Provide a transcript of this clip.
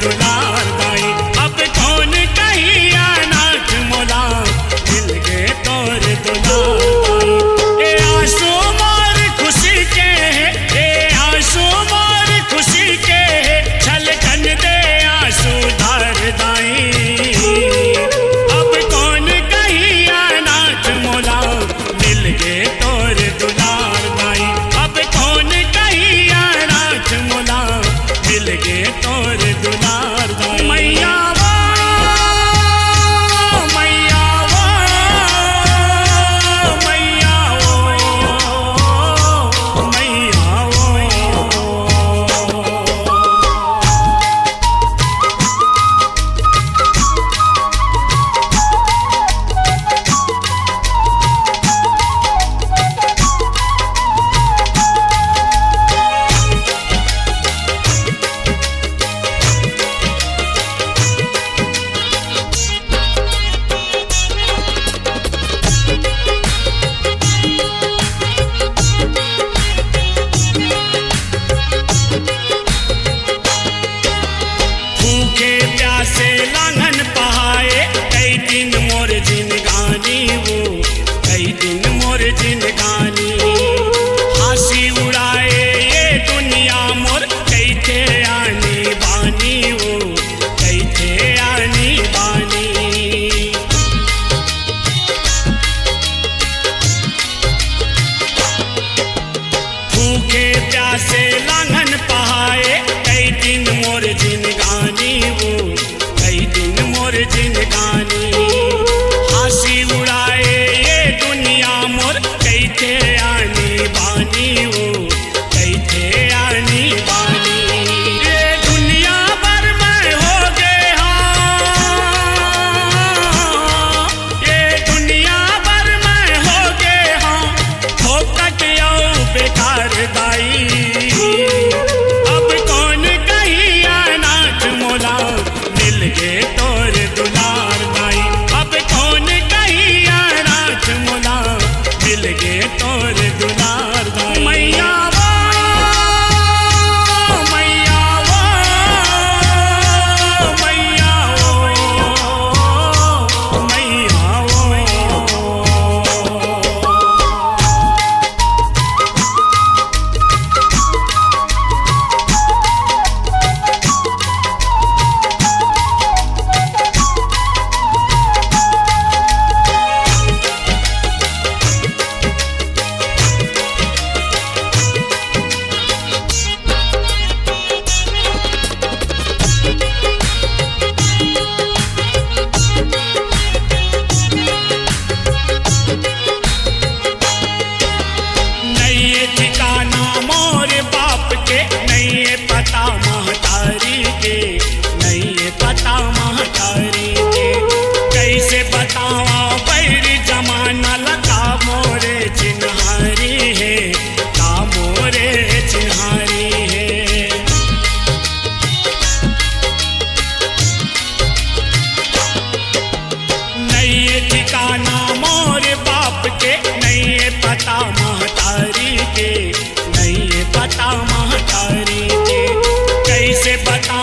दुलार दाई। अब कौन कहिया नाथ मोला मिल गे तोर दुलार दाई। ए आंसू मोर खुशी के ए आंसू मोर खुशी के छलकन दे आंसू धार दाई। अब कौन कहिया नाथ मोला मिल गे तोर दुलार दाई। अब कौन कहिया नाथ मोला मिल गे तोर दुलार दाई। मैया वो मैया वो मैया वो मैया वो। भूखे प्यासे लांघन पहाए कई दिन मोर जिनगानी वो कई दिन मोर जिनगानी। हंसी उड़ाए ये दुनिया मोर कई थे आनी बानी वो कई थे आनी बानी। भूखे प्यासे लांघन पहाए कई दिन मोर जिनगानी वो कई दिन मोर जिनगानी। हंसी उड़ाए ये दुनिया मोर कई थे आनी बानी वो कई थे आनी बानी। ये दुनिया भर में हो गए हाँ ये दुनिया भर में हो गए हाँ फोकट आओ बेकार दाई। अब कौन कहिया नाथ मोला मिल गे तोर दुलार दाई। अब कौन कहिया नाथ मोला मिल गे तोर दुलार दाई। मैया वो मैया वो मैया वो मैया वो। नहीं ये ठिकाना मोर बाप के नहीं ये पता महतारी के नहीं ये पता महतारी के। कैसे बतावा बैर जमाना लगा मोरे चिन्हारी है का मोरे चिन्हारी है। नहीं ये ठिकाना मोर बाप के नहीं ये पता महतारी के नहीं ये पता महतारी के। कैसे बता